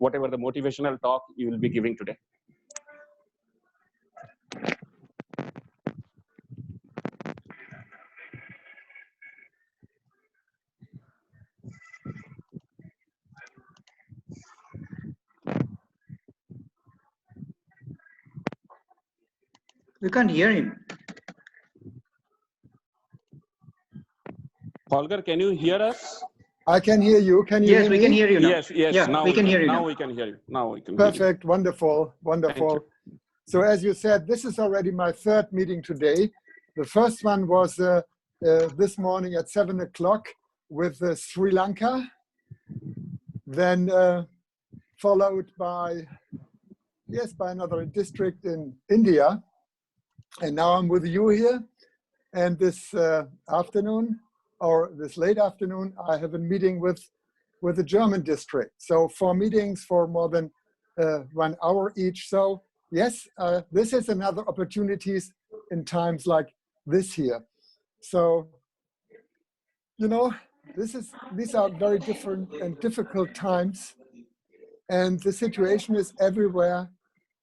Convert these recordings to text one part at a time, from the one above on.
whatever the motivational talk you will be giving today. We can't hear him. Holger, can you hear us? I can hear you. Can you hear me? Yes, we can hear you now. Yes, yes. Yeah, now we can hear you now now. we can hear you. Now we can hear you. Perfect. Wonderful. Wonderful. So as you said, this is already my third meeting today. The first one was this morning at 7 o'clock with Sri Lanka, then followed by another district in India. And now I'm with you here. And this afternoon, or this late afternoon, I have a meeting with the German district. So 4 meetings for more than 1 hour each. So yes, this is another opportunities in times like this here. So, you know, these are very different and difficult times. And the situation is everywhere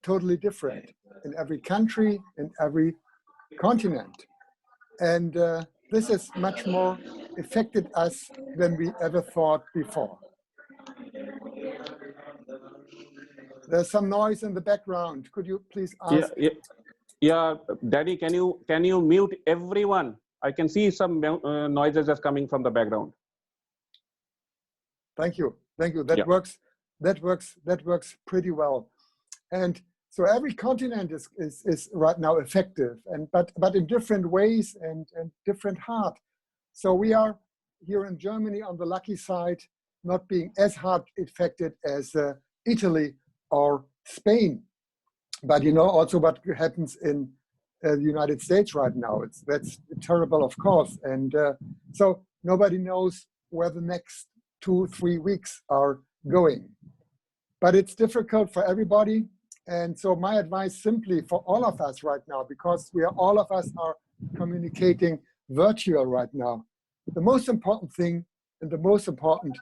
totally different, in every country, in every continent. And this has much more affected us than we ever thought before. There's some noise in the background. Could you please ask? Yeah, Daddy, can you mute everyone? I can see some noises that's coming from the background. Thank you. Thank you. That works. That works pretty well. And so every continent is right now effective, but in different ways and different hard. So we are here in Germany on the lucky side, not being as hard affected as Italy or Spain. But you know also what happens in the United States right now. That's terrible, of course. And so nobody knows where the next 2-3 weeks are going. But it's difficult for everybody. And so my advice simply for all of us right now, because all of us are communicating virtual right now, the most important thing and the most important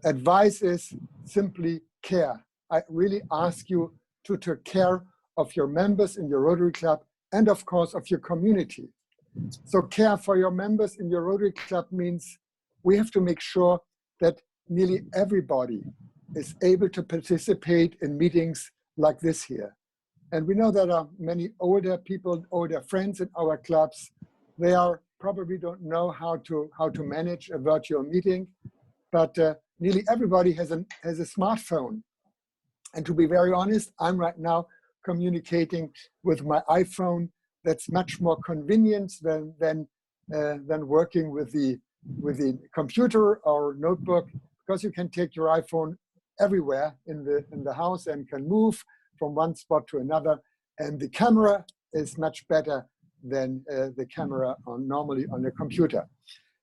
advice is simply care. I really ask you to take care of your members in your Rotary Club and of course of your community. So care for your members in your Rotary Club means we have to make sure that nearly everybody is able to participate in meetings like this here. And we know there are many older people, older friends in our clubs. They probably don't know how to manage a virtual meeting, but nearly everybody has a smartphone. And to be very honest, I'm right now communicating with my iPhone. That's much more convenient than working with the computer or notebook, because you can take your iPhone everywhere in the house and can move from one spot to another. And the camera is much better than the camera normally on a computer.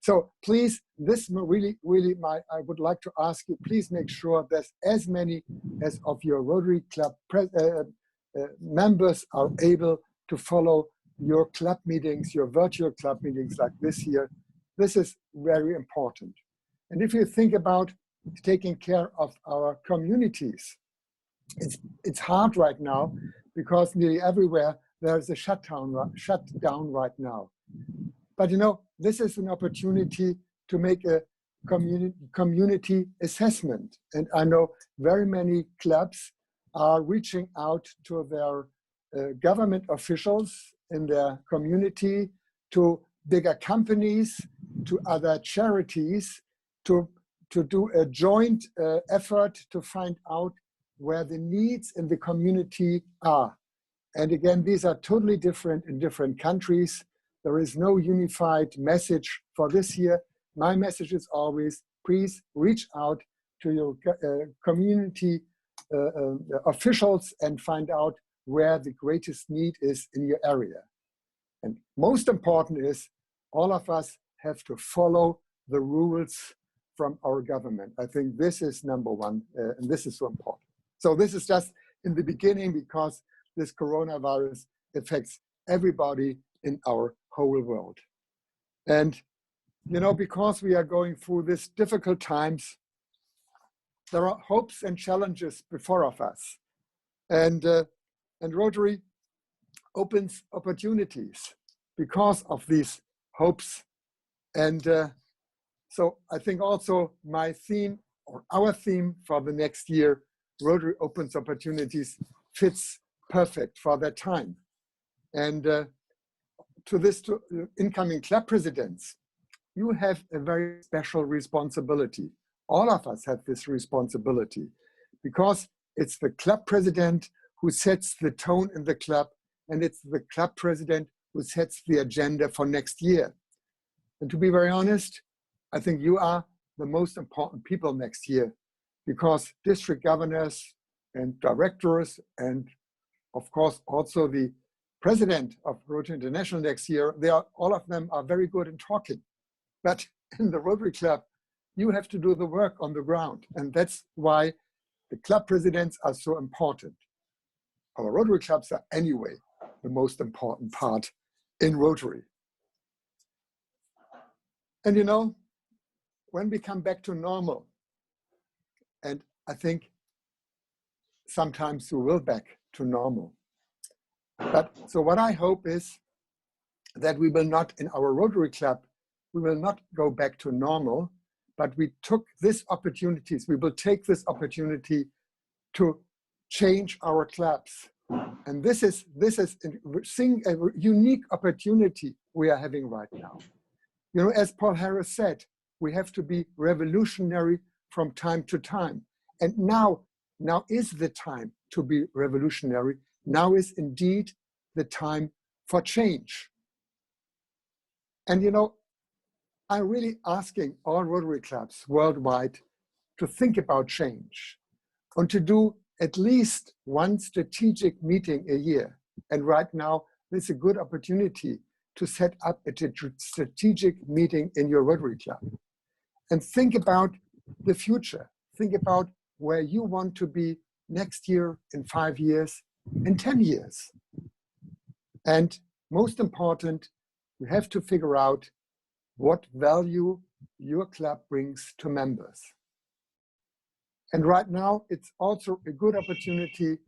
So please, this really, I would like to ask you, please make sure that as many as of your Rotary Club members are able to follow your club meetings, your virtual club meetings like this year. This is very important. And if you think about taking care of our communities, it's hard right now because nearly everywhere there's a shutdown right now. But you know, this is an opportunity to make a community assessment. And I know very many clubs are reaching out to their government officials in their community, to bigger companies, to other charities, to do a joint effort to find out where the needs in the community are. And again, these are totally different in different countries. There is no unified message for this year. My message is always, please reach out to your community officials and find out where the greatest need is in your area. And most important is, all of us have to follow the rules from our government. I think this is number one, and this is so important. So this is just in the beginning, because this coronavirus affects everybody in our whole world. And, you know, because we are going through these difficult times, there are hopes and challenges before of us. And Rotary opens opportunities because of these hopes. And so I think also my theme, or our theme for the next year, Rotary opens opportunities, fits perfect for that time. And to incoming club presidents, you have a very special responsibility. All of us have this responsibility because it's the club president who sets the tone in the club, and it's the club president who sets the agenda for next year. And to be very honest, I think you are the most important people next year, because district governors and directors, and of course also the president of Rotary International next year, all of them are very good in talking. But in the Rotary Club, you have to do the work on the ground. And that's why the club presidents are so important. Our Rotary clubs are anyway the most important part in Rotary. And you know, when we come back to normal, and I think sometimes we will back to normal. But so what I hope is that we will not, in our Rotary Club, we will not go back to normal, but we took this opportunities, we will take this opportunity to change our clubs. And this is a unique opportunity we are having right now. You know, as Paul Harris said, we have to be revolutionary from time to time. And now is the time to be revolutionary. Now is indeed the time for change. And you know, I'm really asking all Rotary clubs worldwide to think about change and to do at least one strategic meeting a year. And right now, there's a good opportunity to set up a strategic meeting in your Rotary club. And think about the future. Think about where you want to be next year, in 5 years, in 10 years. And most important, you have to figure out what value your club brings to members. And right now, it's also a good opportunity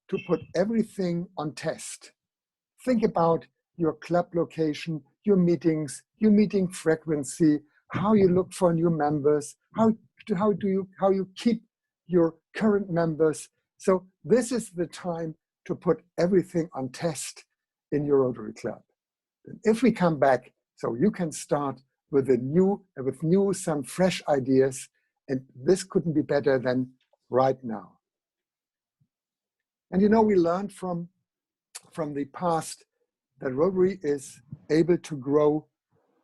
to put everything on test. Think about your club location, your meetings, your meeting frequency, how you look for new members, how you keep your current members. So this is the time to put everything on test in your Rotary Club. And if we come back, so you can start with some fresh ideas, and this couldn't be better than right now. And you know, we learned from the past that Rotary is able to grow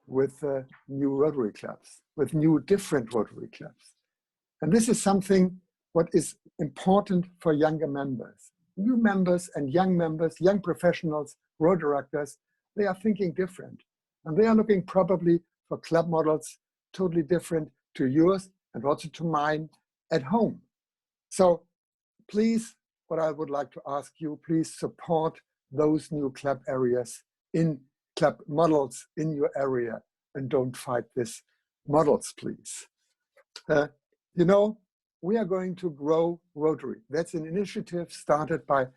with new Rotary clubs, with new different Rotary clubs. And this is something what is important for younger members. New members and young professionals, Rotaractors, they are thinking different. And they are looking probably for club models totally different to yours and also to mine at home. So please, what I would like to ask you, please support those new club areas in club models in your area, and don't fight these models, please. You know, we are going to grow Rotary. That's an initiative started by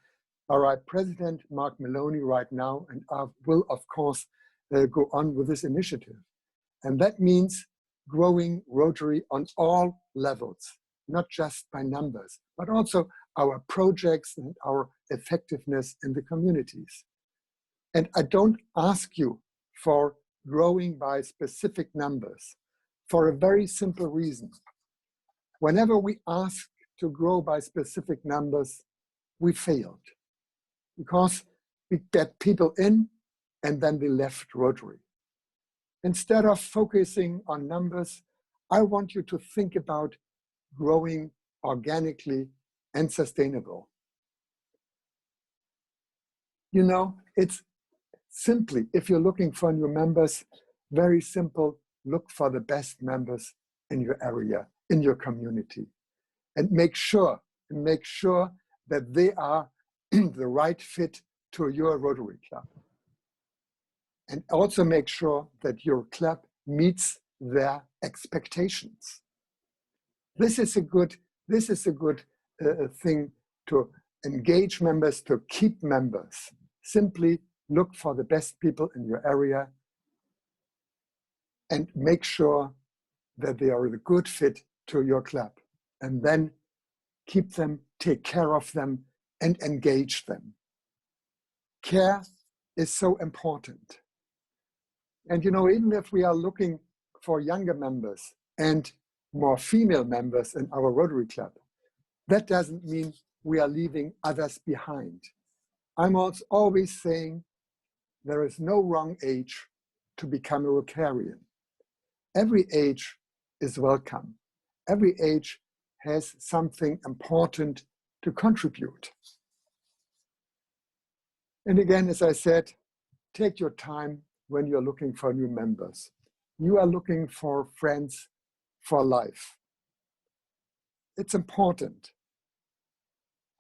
our president, Mark Maloney, right now, and I will, of course, go on with this initiative. And that means growing Rotary on all levels, not just by numbers, but also our projects and our effectiveness in the communities. And I don't ask you for growing by specific numbers for a very simple reason. Whenever we ask to grow by specific numbers, we failed because we get people in and then we left Rotary. Instead of focusing on numbers, I want you to think about growing organically and sustainable. You know, it's simply, if you're looking for new members, very simple, look for the best members in your area, in your community, and make sure that they are the right fit to your Rotary Club. And also make sure that your club meets their expectations. This is a good This is a good thing to engage members, to keep members. Simply look for the best people in your area and make sure that they are a good fit to your club. And then keep them, take care of them, and engage them. Care is so important. And you know, even if we are looking for younger members and more female members in our Rotary Club, that doesn't mean we are leaving others behind. I'm also always saying there is no wrong age to become a Rotarian. Every age is welcome. Every age has something important to contribute. And again, as I said, take your time when you're looking for new members. You are looking for friends for life. It's important.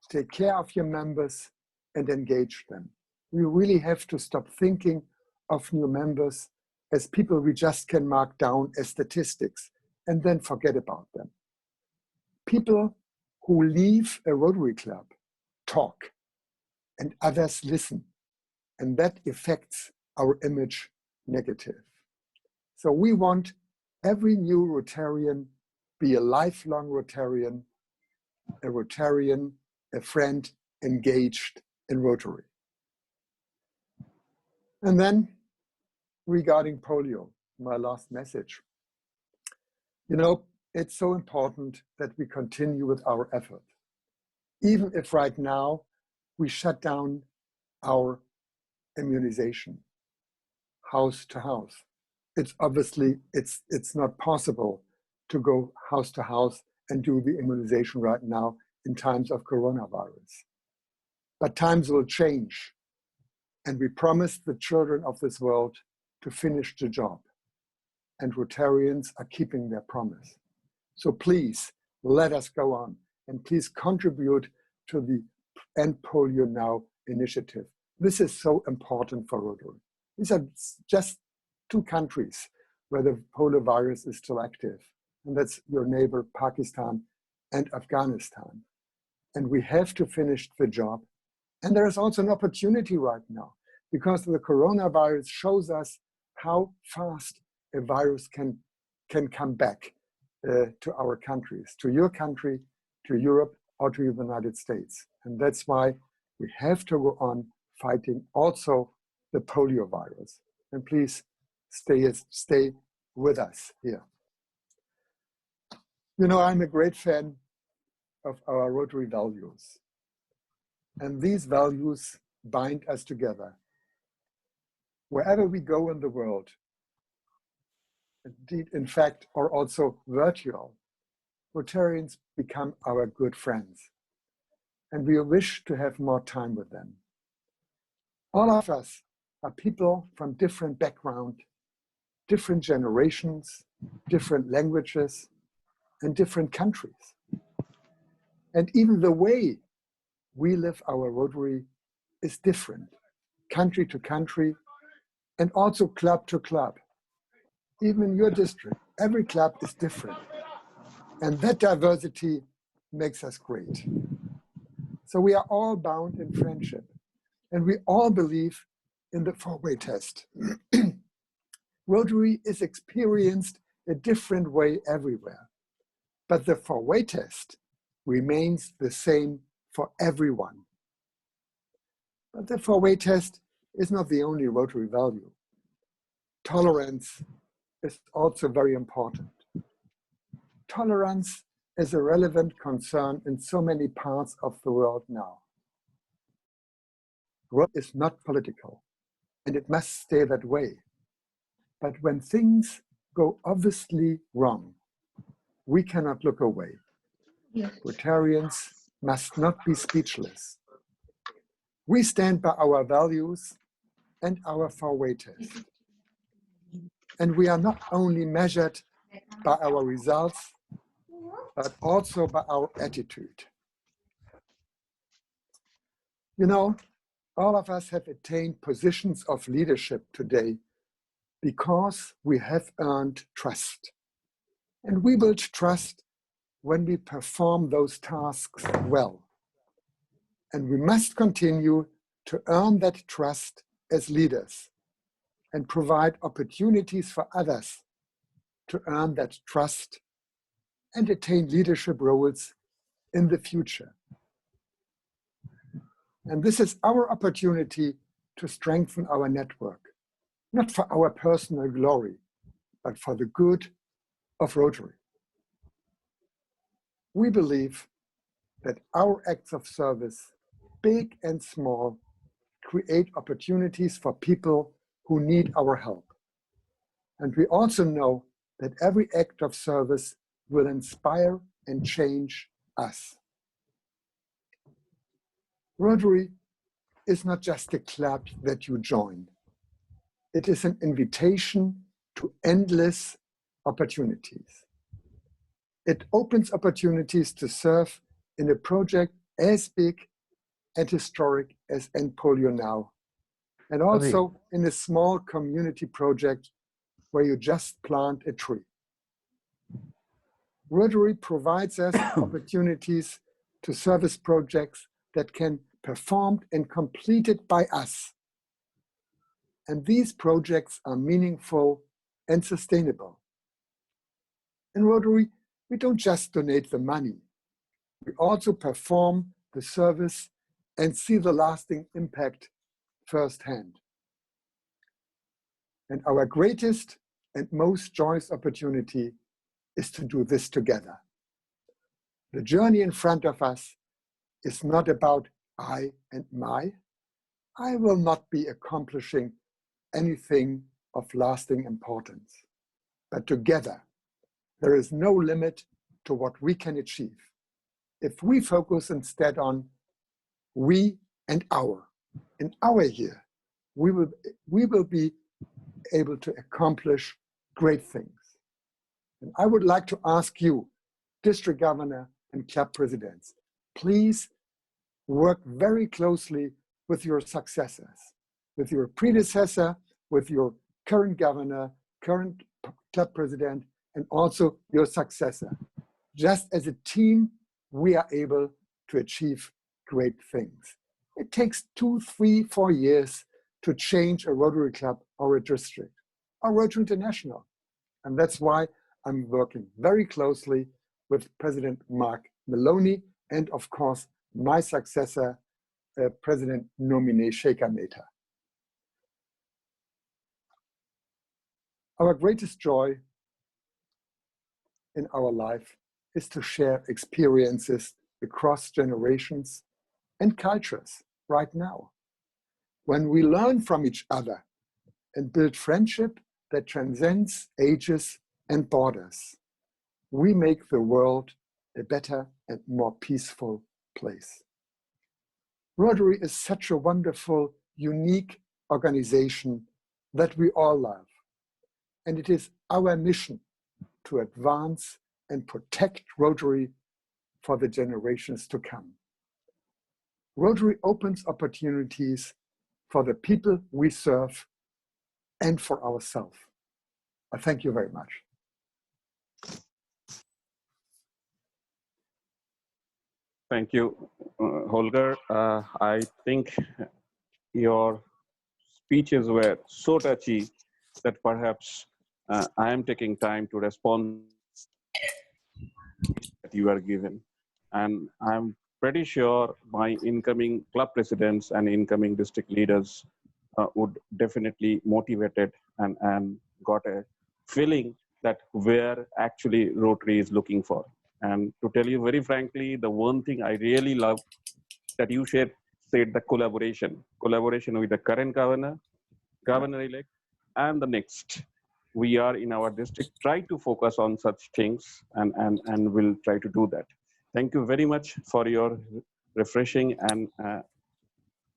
Take care of your members and engage them. We really have to stop thinking of new members as people we just can mark down as statistics and then forget about them. People who leave a Rotary Club talk and others listen, and that affects our image negative. So we want every new Rotarian be a lifelong Rotarian, a friend engaged in Rotary. And then regarding polio, my last message. You know, it's so important that we continue with our effort. Even if right now we shut down our immunization house to house. It's obviously, it's not possible to go house to house and do the immunization right now in times of coronavirus. But times will change. And we promise the children of this world to finish the job. And Rotarians are keeping their promise. So please, let us go on. And please contribute to the End Polio Now initiative. This is so important for Rotary. These are just 2 countries where the polio virus is still active. And that's your neighbor, Pakistan and Afghanistan. And we have to finish the job. And there is also an opportunity right now because the coronavirus shows us how fast a virus can come back to our countries, to your country, to Europe, or to the United States. And that's why we have to go on fighting also the polio virus. And please stay with us here. You know, I'm a great fan of our Rotary values. And these values bind us together. Wherever we go in the world, indeed, in fact, or also virtual, Rotarians become our good friends. And we wish to have more time with them. All of us are people from different backgrounds, different generations, different languages, and different countries. And even the way we live our Rotary is different, country to country, and also club to club. Even in your district, every club is different. And that diversity makes us great. So we are all bound in friendship. And we all believe in the 4-way test. Rotary is experienced a different way everywhere. But the 4-way test remains the same for everyone. But the 4-way test is not the only Rotary value. Tolerance is also very important. Tolerance is a relevant concern in so many parts of the world now. Rotary is not political, and it must stay that way. But when things go obviously wrong, we cannot look away. Yes. Rotarians must not be speechless. We stand by our values and our 4-way test. And we are not only measured by our results, but also by our attitude. You know, all of us have attained positions of leadership today because we have earned trust. And we build trust when we perform those tasks well. And we must continue to earn that trust as leaders and provide opportunities for others to earn that trust and attain leadership roles in the future. And this is our opportunity to strengthen our network, not for our personal glory, but for the good of Rotary. We believe that our acts of service, big and small, create opportunities for people who need our help. And we also know that every act of service will inspire and change us. Rotary is not just a club that you join. It is an invitation to endless opportunities. It opens opportunities to serve in a project as big and historic as End Polio Now, and also in a small community project where you just plant a tree. Rotary provides us opportunities to service projects that can be performed and completed by us. And these projects are meaningful and sustainable. In Rotary, we don't just donate the money. We also perform the service and see the lasting impact firsthand. And our greatest and most joyous opportunity is to do this together. The journey in front of us is not about I and my. I will not be accomplishing anything of lasting importance. But together, there is no limit to what we can achieve. If we focus instead on we and our, in our year, we will be able to accomplish great things. And I would like to ask you, district governor and club presidents, please work very closely with your successors, with your predecessor, with your current governor, current club president, and also your successor. Just as a team, we are able to achieve great things. It takes 2, 3, 4 years to change a Rotary club or a district, or Rotary International. And that's why I'm working very closely with President Mark Maloney and, of course, my successor, President nominee Sheikha Mehta. Our greatest joy in our life is to share experiences across generations and cultures right now. When we learn from each other and build friendship that transcends ages and borders, we make the world a better and more peaceful place. Rotary is such a wonderful, unique organization that we all love. And it is our mission to advance and protect Rotary for the generations to come. Rotary opens opportunities for the people we serve and for ourselves. I thank you very much. Thank you, Holger. I think your speeches were so touchy that perhaps I am taking time to respond that you are given. And I'm pretty sure my incoming club presidents and incoming district leaders would definitely motivated and got a feeling that where actually Rotary is looking for. And to tell you very frankly, the one thing I really love that you said the collaboration with the current governor-elect, and the next. We are in our district, try to focus on such things and we'll try to do that. Thank you very much for your refreshing and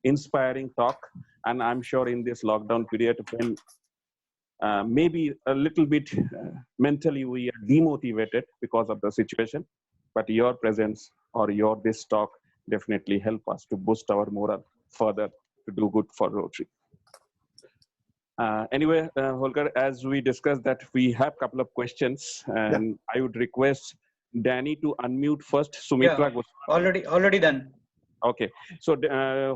inspiring talk. And I'm sure in this lockdown period, when maybe a little bit mentally we are demotivated because of the situation, but your presence or this talk definitely help us to boost our morale further to do good for Rotary. Anyway, Holger, as we discussed that we have a couple of questions, and I would request Danny to unmute first. Sumitra Goswami. Already done. Okay. So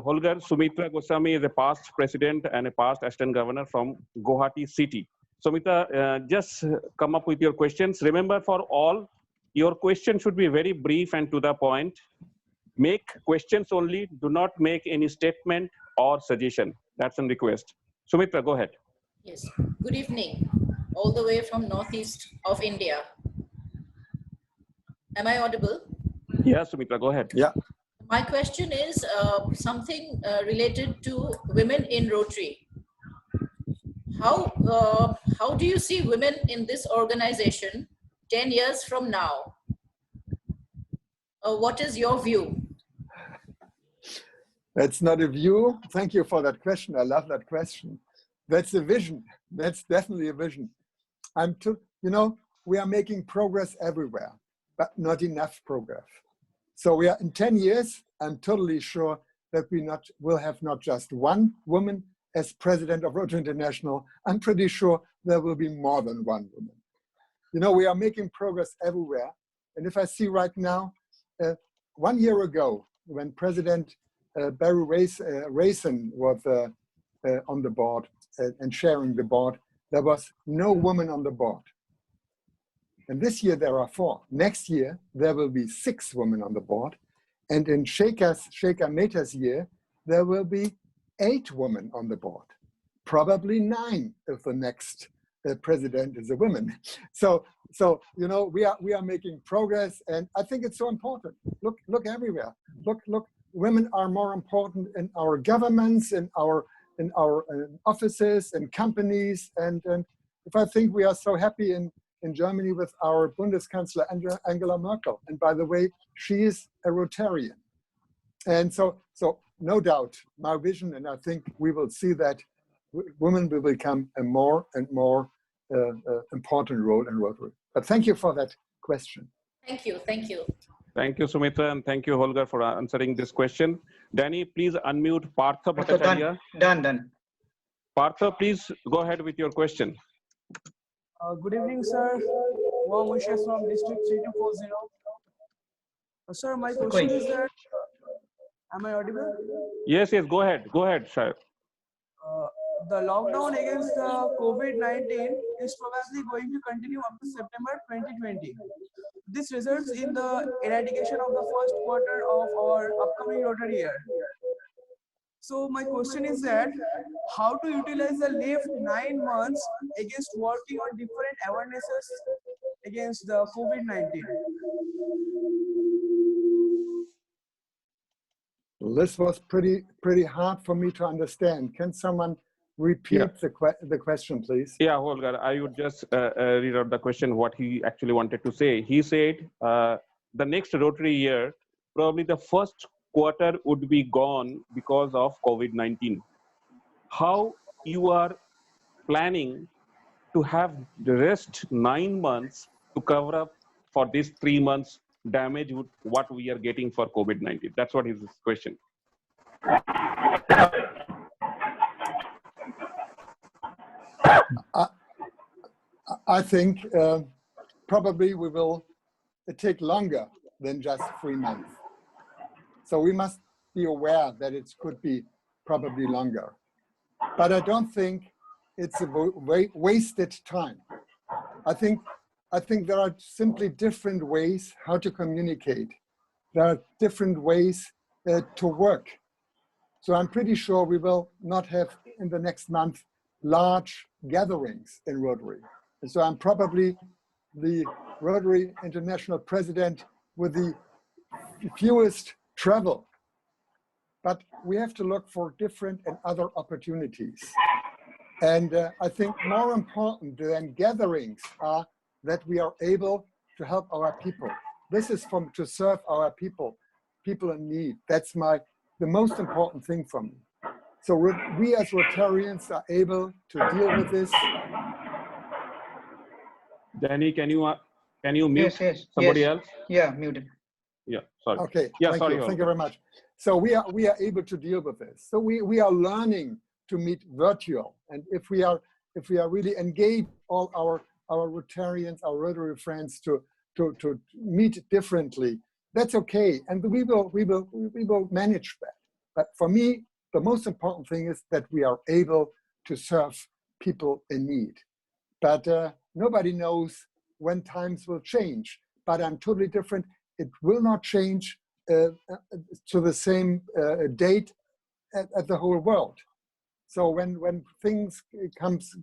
Holger, Sumitra Goswami is a past president and a past assistant governor from Guwahati city. Sumitra, just come up with your questions. Remember, for all, your question should be very brief and to the point. Make questions only. Do not make any statement or suggestion. That's a request. Sumitra, go ahead. Yes. Good evening, all the way from northeast of India. Am I audible? Yeah, Sumitra, go ahead. Yeah. My question is something related to women in Rotary. How do you see women in this organization 10 years from now? What is your view? That's not a view. Thank you for that question. I love that question. That's a vision. That's definitely a vision. We are making progress everywhere, but not enough progress. So we are in 10 years, I'm totally sure that we will have not just one woman as president of Rotary International. I'm pretty sure there will be more than one woman. We are making progress everywhere. And if I see right now, 1 year ago, when President Barry Rayson was on the board and sharing the board, there was no woman on the board. And this year there are 4. Next year, there will be 6 women on the board. And in Shekhar Mehta's year, there will be 8 women on the board. Probably 9 if the next president is a woman. So we are making progress, and I think it's so important. Look everywhere. Look. Women are more important in our governments, in our offices and companies. And if I think we are so happy in Germany with our Bundeskanzler Angela Merkel. And by the way, she is a Rotarian. And so no doubt, my vision, and I think we will see that women will become a more and more important role in Rotary. But thank you for that question. Thank you. Thank you. Thank you, Sumitra, and thank you, Holger, for answering this question. Danny, please unmute Partha Bhattacharya. Done. Partha, please go ahead with your question. Good evening, sir. Warm wishes from District 3240. Sir, my question is that, am I audible? Yes, go ahead. Go ahead, sir. The lockdown against the COVID-19 is probably going to continue up to September 2020. This results in the eradication of the first quarter of our upcoming Rotary year. So my question is that, how to utilize the left 9 months against working on different awarenesses against the COVID-19? This was pretty hard for me to understand. Can someone repeat the question, please? Yeah, Holger, I would just read out the question, what he actually wanted to say. He said the next Rotary year, probably the first quarter would be gone because of COVID-19. How you are planning to have the rest 9 months to cover up for this 3 months damage with what we are getting for COVID-19? That's what his question. I think probably we will take longer than just 3 months. So we must be aware that it could be probably longer. But I don't think it's a wasted time. I think there are simply different ways how to communicate. There are different ways to work. So I'm pretty sure we will not have in the next month large gatherings in Rotary. And so I'm probably the Rotary International President with the fewest travel. But we have to look for different and other opportunities. And I think more important than gatherings are that we are able to help our people. This is to serve our people in need. That's the most important thing for me. So we as Rotarians are able to deal with this. Danny, can you mute somebody else? Yeah, muted. Yeah, sorry. Okay, yeah, thank you very much. So we are able to deal with this. So we are learning to meet virtual, and if we are really engaged, all our Rotarians, our Rotary friends, to to meet differently. That's okay, and we will manage that. But for me, the most important thing is that we are able to serve people in need. But nobody knows when times will change. But I'm totally different. It will not change to the same date at the whole world. So when things comes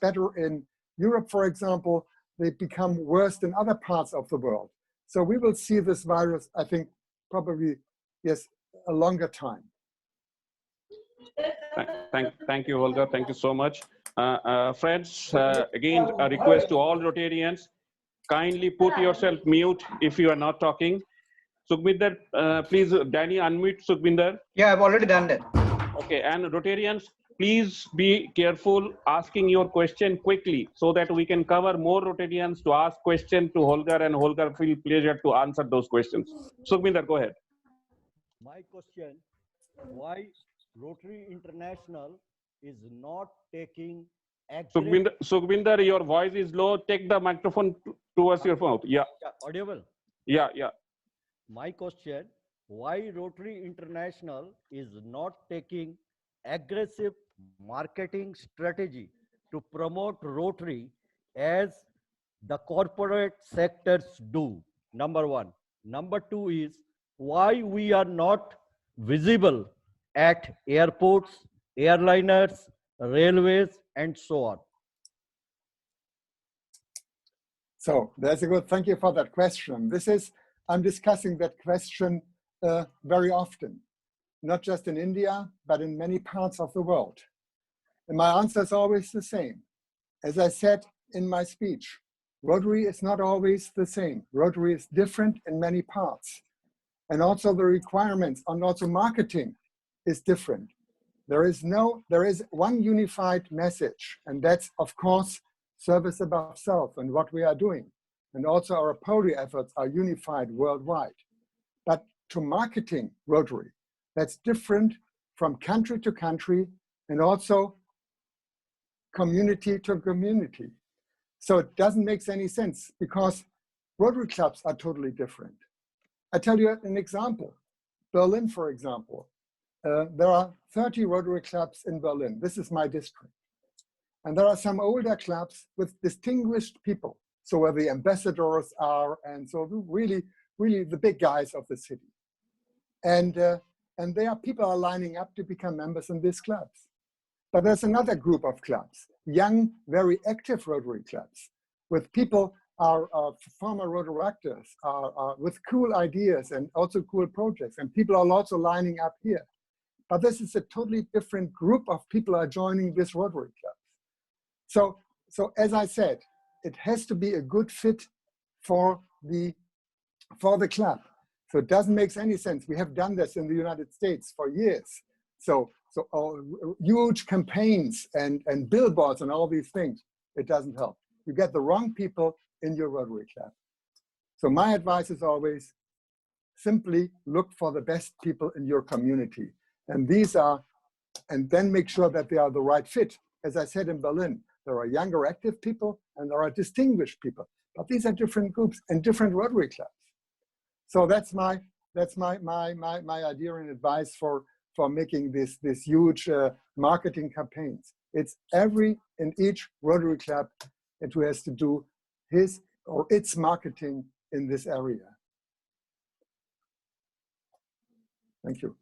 better in Europe, for example, they become worse in other parts of the world. So we will see this virus, I think, probably, yes, a longer time. Thank you, Holger. Thank you so much. Friends, again, a request to all Rotarians, kindly put yourself mute if you are not talking. Sukhbinder, please, Danny, unmute Sukhbinder. Yeah, I've already done that. Okay, and Rotarians, please be careful asking your question quickly so that we can cover more Rotarians to ask questions to Holger, and Holger feel pleasure to answer those questions. Sukhbinder, go ahead. My question, why Rotary International is not taking aggressive... Sukhbinder, your voice is low. Take the microphone towards your mouth. Yeah. Audible? Yeah. My question, why Rotary International is not taking aggressive marketing strategy to promote Rotary as the corporate sectors do? Number one. Number two is, why we are not visible at airports, airliners, railways, and so on? So that's a good, thank you for that question. I'm discussing that question very often, not just in India, but in many parts of the world. And my answer is always the same. As I said in my speech, Rotary is not always the same. Rotary is different in many parts. And also the requirements and also marketing is different. There is one unified message, and that's, of course, service above self and what we are doing. And also our Rotary efforts are unified worldwide. But to marketing Rotary, that's different from country to country and also community to community. So it doesn't make any sense because Rotary clubs are totally different. I tell you an example. Berlin, for example. There are 30 Rotary clubs in Berlin. This is my district. And there are some older clubs with distinguished people. So where the ambassadors are, and so really the big guys of the city. And people are lining up to become members in these clubs. But there's another group of clubs, young, very active Rotary clubs, with people are former Rotaractors, are with cool ideas and also cool projects, and people are also lining up here. But this is a totally different group of people are joining this Rotary club. So as I said, it has to be a good fit for the club. So it doesn't make any sense. We have done this in the United States for years. So huge campaigns and billboards and all these things, it doesn't help. You get the wrong people in your Rotary club. So my advice is always simply look for the best people in your community. And then make sure that they are the right fit. As I said in Berlin, there are younger active people and there are distinguished people. But these are different groups and different Rotary clubs. So that's my idea and advice for making this huge marketing campaigns. It's in each Rotary club it has to do his or its marketing in this area. Thank you.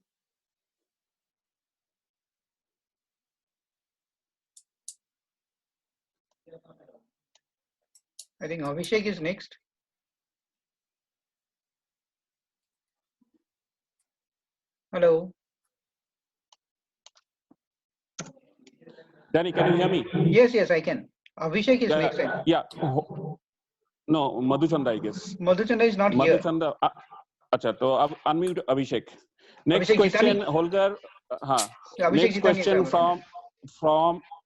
I think Abhishek is next. Hello. Danny, can you hear me? Yes, I can. Abhishek is next. Yeah. No, Madhuchanda, I guess. Madhuchanda is not here. Madhuchanda. Acha, so unmute Abhishek. Next Abhishek question, Jitani. Holger. Yeah, Next question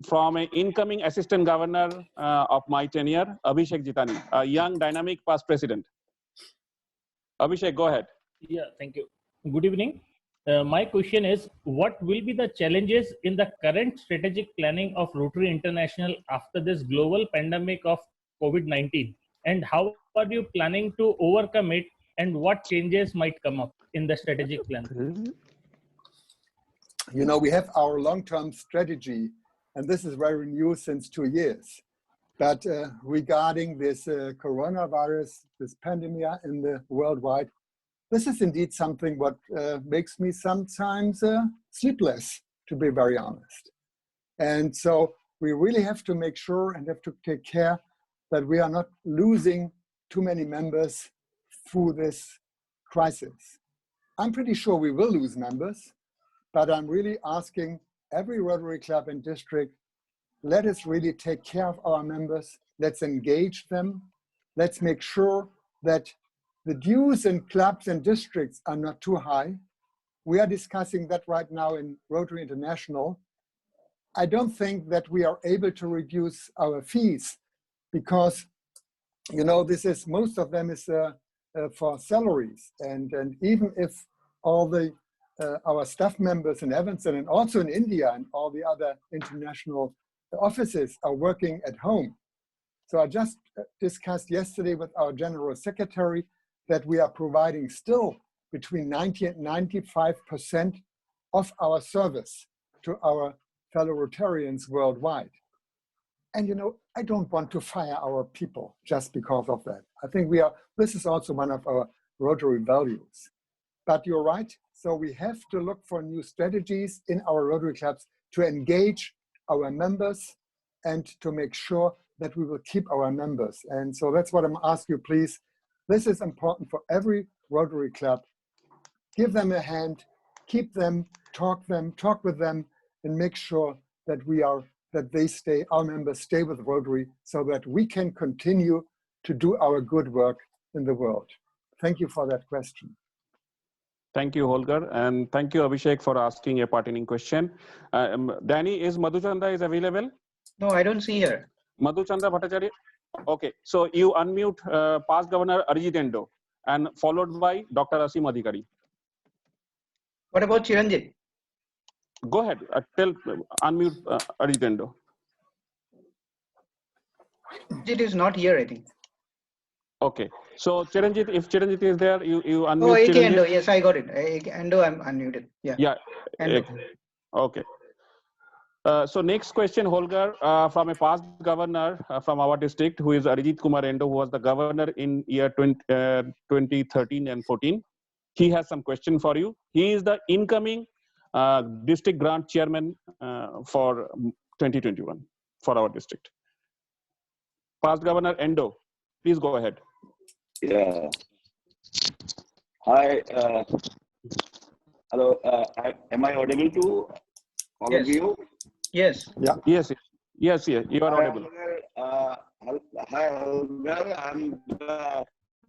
from an incoming assistant governor of my tenure, Abhishek Jitani, a young, dynamic past president. Abhishek, go ahead. Yeah, thank you. Good evening. My question is, what will be the challenges in the current strategic planning of Rotary International after this global pandemic of COVID-19? and how are you planning to overcome it, and what changes might come up in the strategic plan? You know, we have our long-term strategy, and this is very new since 2 years. But regarding this coronavirus, this pandemic in the worldwide, this is indeed something what makes me sometimes sleepless, to be very honest. And so we really have to make sure and have to take care that we are not losing too many members through this crisis. I'm pretty sure we will lose members, but I'm really asking every Rotary Club and district, let us really take care of our members. Let's engage them. Let's make sure that the dues in clubs and districts are not too high. We are discussing that right now in Rotary International. I don't think that we are able to reduce our fees because, you know, this is, most of them is for salaries. And even if all the our staff members in Evanston and also in India and all the other international offices are working at home. So I just discussed yesterday with our General Secretary that we are providing still between 90 and 95% of our service to our fellow Rotarians worldwide. And you know, I don't want to fire our people just because of that. I think this is also one of our Rotary values. But you're right, so we have to look for new strategies in our Rotary clubs to engage our members and to make sure that we will keep our members. And so that's what I'm asking you, please. This is important for every Rotary club. Give them a hand, keep them, talk with them, and make sure that our members stay with Rotary so that we can continue to do our good work in the world. Thank you for that question. Thank you, Holger, and thank you, Abhishek, for asking a pertinent question. Danny, is Madhuchanda is available? No, I don't see her. Madhuchanda Bhattacharya? Okay, so you unmute past Governor Arijit Endo and followed by Dr. Asim Adhikari. What about Chiranjit? Go ahead, unmute Arijit Endo. It is not here, I think. Okay, so Chiranjit, if Chiranjit is there, you unmute. Oh, AK Chiranjit. Endo, yes, I got it. Endo, I'm unmuted. Yeah. Yeah. Endo. Okay. So next question, Holger, from a past governor from our district, who is Arijit Kumar Endo, who was the governor in year 2013 and 14. He has some question for you. He is the incoming district grant chairman for 2021 for our district. Past Governor Endo, please go ahead. Yeah. Hi. Hello. Am I audible to all of you? Yes. Yeah. Yes. Yes. Yes. You are audible. Hi, Holger. I'm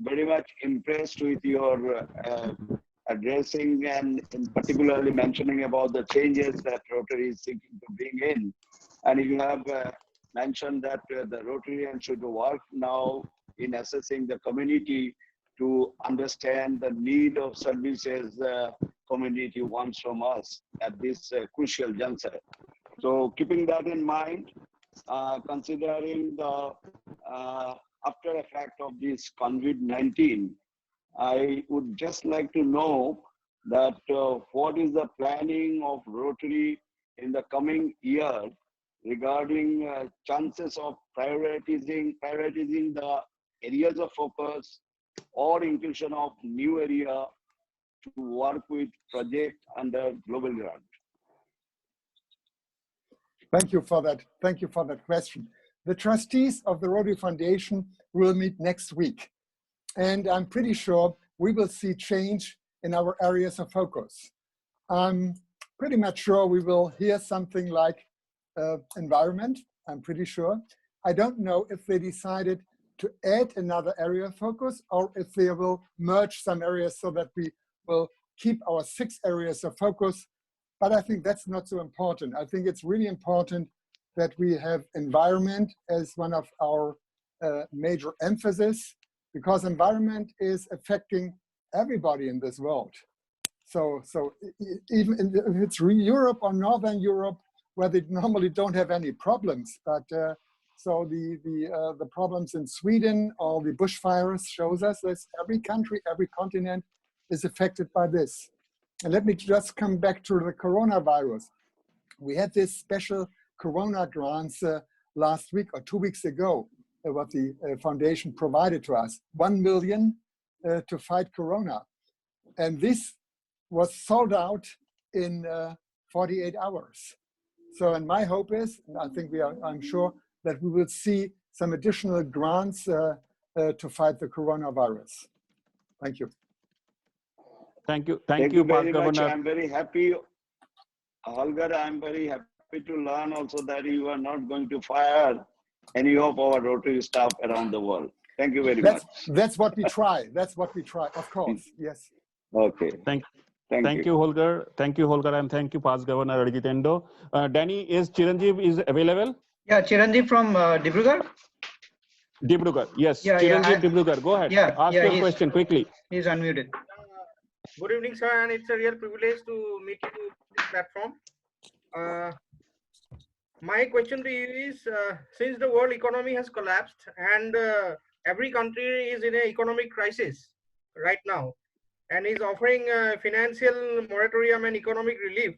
very much impressed with your addressing and particularly mentioning about the changes that Rotary is seeking to bring in. And you have mentioned that the Rotarians should work now in assessing the community to understand the need of services community wants from us at this crucial juncture. So keeping that in mind, considering the after effect of this COVID-19, I would just like to know that what is the planning of Rotary in the coming year regarding chances of prioritizing the areas of focus or inclusion of new area to work with project under global grant. Thank you for that. Thank you for that question. The trustees of the Rotary Foundation will meet next week. And I'm pretty sure we will see change in our areas of focus. I'm pretty much sure we will hear something like environment, I'm pretty sure. I don't know if they decided to add another area of focus or if they will merge some areas so that we will keep our 6 areas of focus. But I think that's not so important. I think it's really important that we have environment as one of our major emphasis, because environment is affecting everybody in this world. So even if it's Europe or Northern Europe, where they normally don't have any problems, but So the problems in Sweden, all the bushfires shows us that every country, every continent is affected by this. And let me just come back to the coronavirus. We had this special corona grants last week or 2 weeks ago, what the foundation provided to us, 1 million to fight corona. And this was sold out in 48 hours. So, and my hope is, and I think I'm sure that we will see some additional grants to fight the coronavirus. Thank you. Thank you, Thank you Past very much. Governor. I'm very happy, Holger. I'm very happy to learn also that you are not going to fire any of our Rotary staff around the world. Thank you very much. That's what we try. That's what we try. Of course. Yes. Okay. Thank you, Holger. Thank you, Holger, and thank you, Past Governor Arijit Endo. Danny, is Chiranjeev is available? Yeah, Chiranjeev from Dibrugarh. Dibrugarh, yes. Yeah, Chiranjeev Dibrugarh, go ahead. Yeah, Ask your question quickly. He's unmuted. Good evening, sir, and it's a real privilege to meet you to this platform. My question to you is, since the world economy has collapsed and every country is in an economic crisis right now and is offering financial moratorium and economic relief,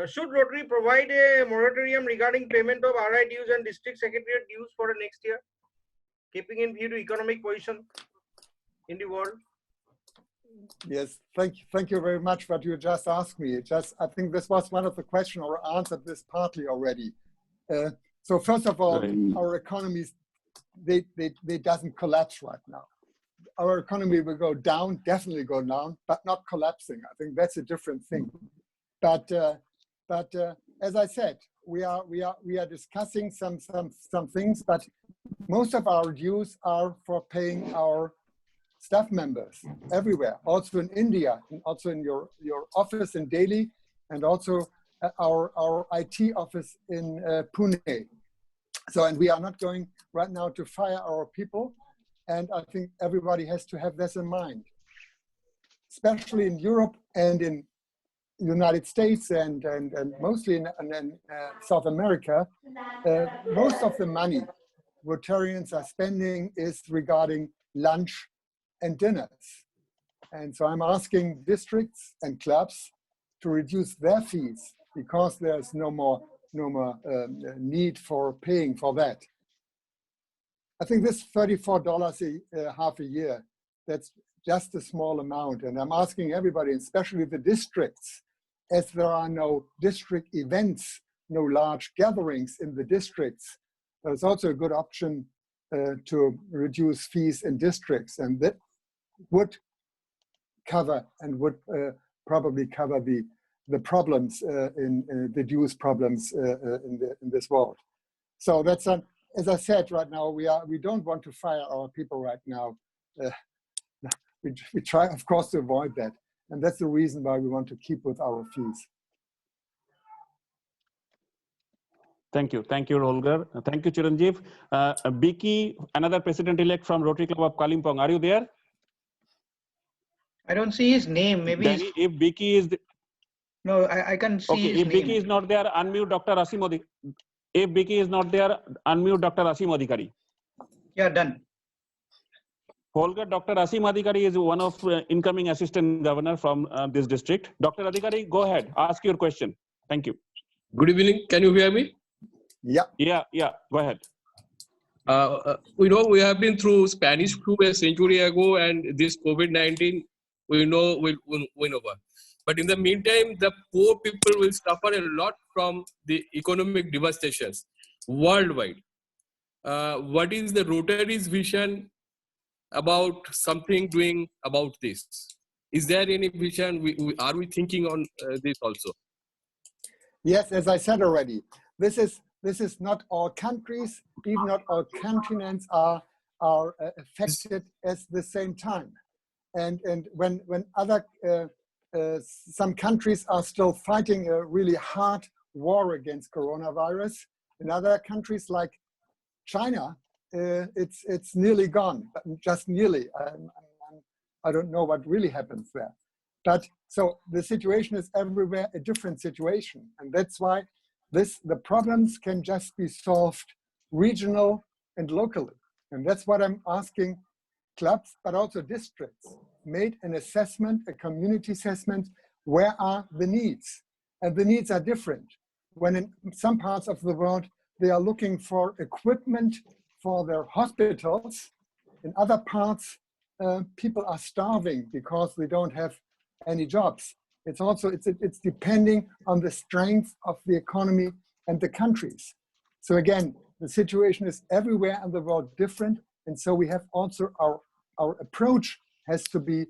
should Rotary provide a moratorium regarding payment of RI dues and district secretariat dues for the next year, keeping in view to economic position in the world? Yes, thank you very much for what you just asked me. I think this was one of the questions or answered this partly already. So first of all, our economies, they doesn't collapse right now. Our economy will go down, definitely go down, but not collapsing. I think that's a different thing. But as I said, we are discussing some things, but most of our dues are for paying our staff members everywhere, also in India, and also in your office in Delhi, and also our IT office in Pune. So, and we are not going right now to fire our people, and I think everybody has to have this in mind, especially in Europe and in United States and mostly in South America. Most of the money Rotarians are spending is regarding lunch and dinners. And so I'm asking districts and clubs to reduce their fees because there's no more need for paying for that. I think this $34 half a year, that's just a small amount. And I'm asking everybody, especially the districts, as there are no district events, no large gatherings in the districts, there's also a good option to reduce fees in districts. And that would cover and would probably cover the problems in the dues problems in this world. So that's as I said, right now we don't want to fire our people right now. We try, of course, to avoid that, and that's the reason why we want to keep with our fees. Thank you, Holger. Thank you, Chiranjeev. Biki, another president-elect from Rotary Club of Kalimpong, are you there? I don't see his name. Maybe Danny, if Biki is no, I can see his if name. Biki is not there, unmute Dr. Asim Adhikari. If Biki is not there, unmute Dr. Asim Adhikari. Yeah, done. Holger, Dr. Asim Adhikari is one of incoming assistant governor from this district. Dr. Adhikari, go ahead, ask your question. Thank you. Good evening. Can you hear me? Yeah. Go ahead. We know we have been through Spanish flu a century ago, and this COVID-19 we know will win over. But in the meantime, the poor people will suffer a lot from the economic devastations worldwide. What is the Rotary's vision about something doing about this? Is there any vision? Are we thinking on this also? Yes, as I said already, this is not all countries, even not all continents are affected at the same time. And when other some countries are still fighting a really hard war against coronavirus, in other countries like China, it's nearly gone, but just nearly. I don't know what really happens there. But so the situation is everywhere a different situation, and that's why the problems can just be solved regional and locally. And that's what I'm asking clubs, but also districts, made an assessment, a community assessment, where are the needs? And the needs are different. When in some parts of the world, they are looking for equipment for their hospitals. In other parts, people are starving because they don't have any jobs. It's also, it's depending on the strength of the economy and the countries. So again, the situation is everywhere in the world different. And so we have also our approach has to be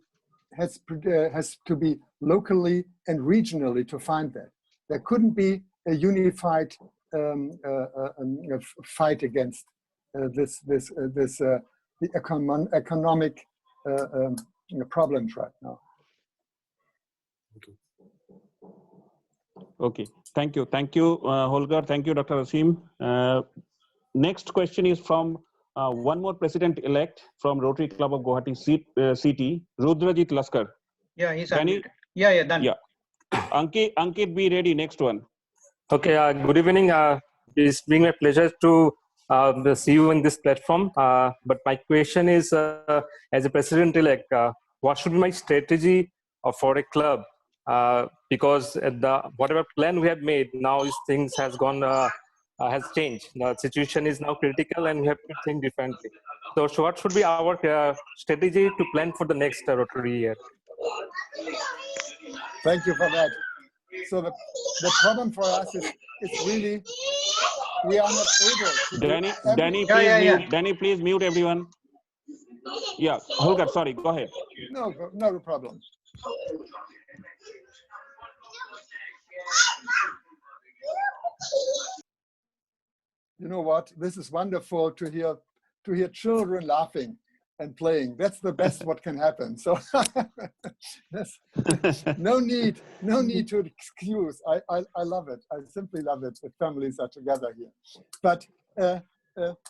locally and regionally to find that. There couldn't be a unified fight against the economic problems right now. Okay, thank you, Holger. Thank you, Dr. Asim. Next question is from one more president-elect from Rotary Club of Guwahati City, Rudrajit Laskar. Yeah, he's unmuted. Yeah, done. Yeah, Ankit, be ready. Next one. Okay. Good evening. It's been my pleasure to see you in this platform. But my question is, as a president-elect, what should be my strategy for a club? Because whatever plan we have made now, things has changed. The situation is now critical, and we have to think differently. So what should be our strategy to plan for the next Rotary year? Thank you for that. So the problem for us is really we are not able to Danny, please mute everyone. Yeah, Holger, sorry, go ahead. No problem. You know what? This is wonderful to hear children laughing and playing. That's the best what can happen. So no need to excuse. I love it. I simply love it. The families are together here. But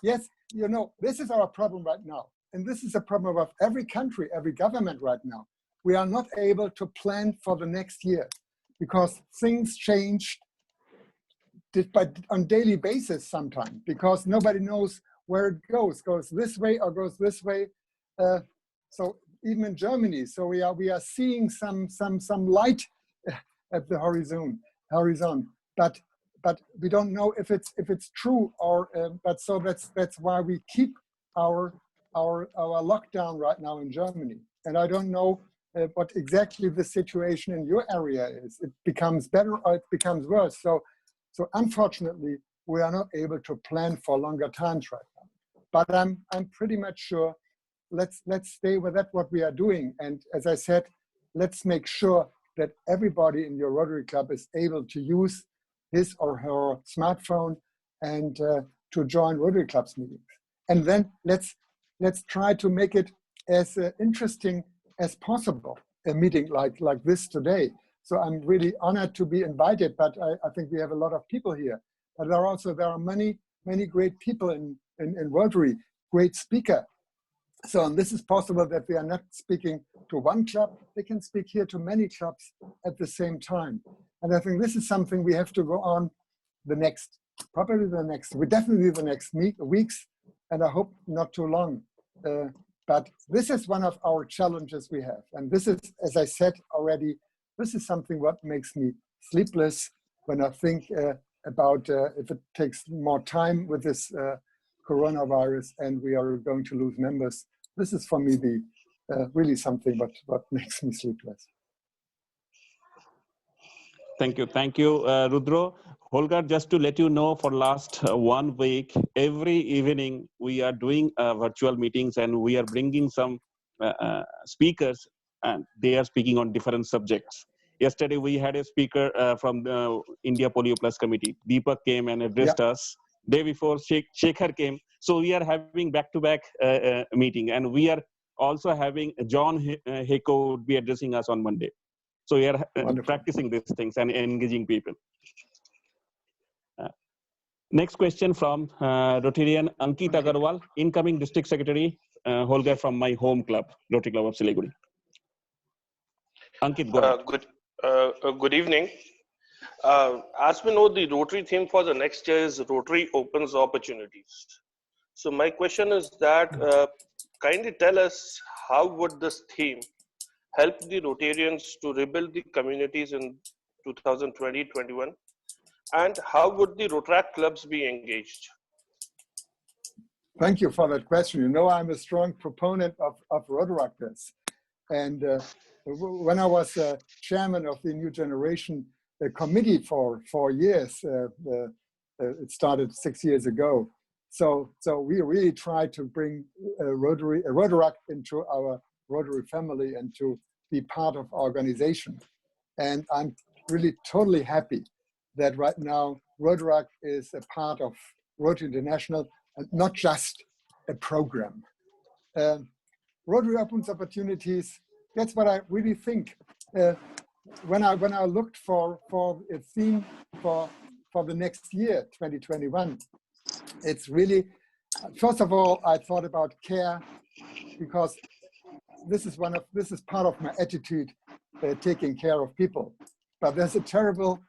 yes, you know, this is our problem right now. And this is a problem of every country, every government right now. We are not able to plan for the next year because things change on daily basis sometimes, because nobody knows where it goes this way or goes this way. So even in Germany, so we are seeing some light at the horizon, but we don't know if it's true or but so that's why we keep our lockdown right now in Germany. And I don't know what exactly the situation in your area is. It becomes better or it becomes worse. So unfortunately, we are not able to plan for longer times right now. But I'm pretty much sure. Let's stay with that what we are doing. And as I said, let's make sure that everybody in your Rotary Club is able to use his or her smartphone and to join Rotary Club's meetings. And then let's try to make it as interesting as possible, a meeting like this today. So I'm really honored to be invited, but I think we have a lot of people here. But there are many great people in Rotary, great speaker. So and this is possible that we are not speaking to one club, they can speak here to many clubs at the same time. And I think this is something we have to go on probably the next weeks, and I hope not too long. But this is one of our challenges we have. And this is, as I said already, this is something what makes me sleepless when I think about if it takes more time with this coronavirus and we are going to lose members. This is for me really something what makes me sleepless. Thank you, Rudro. Holger, just to let you know, for last 1 week, every evening we are doing virtual meetings and we are bringing some speakers and they are speaking on different subjects. Yesterday we had a speaker from the India Polio Plus Committee. Deepak came and addressed us. Day before, Shekhar came. So we are having back-to-back meeting, and we are also having John Heko would be addressing us on Monday. So we are practicing these things and engaging people. Next question from Rotarian Ankit Agarwal, incoming district secretary, Holger from my home club, Rotary Club of Siliguri. Ankit, go ahead. Good evening. As we know, the Rotary theme for the next year is Rotary opens opportunities. So my question is that, kindly tell us how would this theme help the Rotarians to rebuild the communities in 2020-21, and how would the Rotaract clubs be engaged? Thank you for that question. You know, I'm a strong proponent of Rotaractors. And when I was chairman of the New Generation Committee for 4 years, it started 6 years ago. So we really tried to bring Rotaract into our Rotary family and to be part of our organization. And I'm really totally happy that right now Rotaract is a part of Rotary International and not just a program. Rotary opens opportunities. That's what I really think. When I looked for a theme for the next year, 2021, it's really, first of all, I thought about care, because this is part of my attitude, taking care of people. But there's a terrible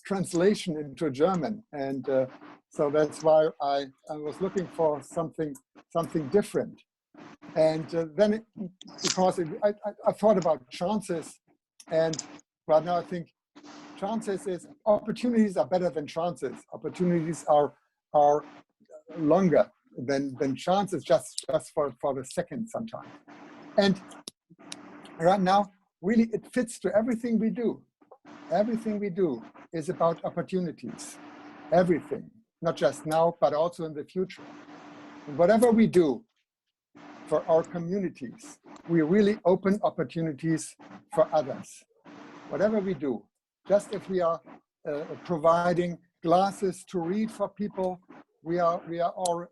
translation into German, and so that's why I was looking for something different. And then, I thought about chances, and right now I think opportunities are better than chances. Opportunities are longer than chances, just for the second sometimes. And right now, really, it fits to everything we do. Everything we do is about opportunities. Everything, not just now, but also in the future. And whatever we do for our communities, we really open opportunities for others. Whatever we do, just if we are providing glasses to read for people, we are all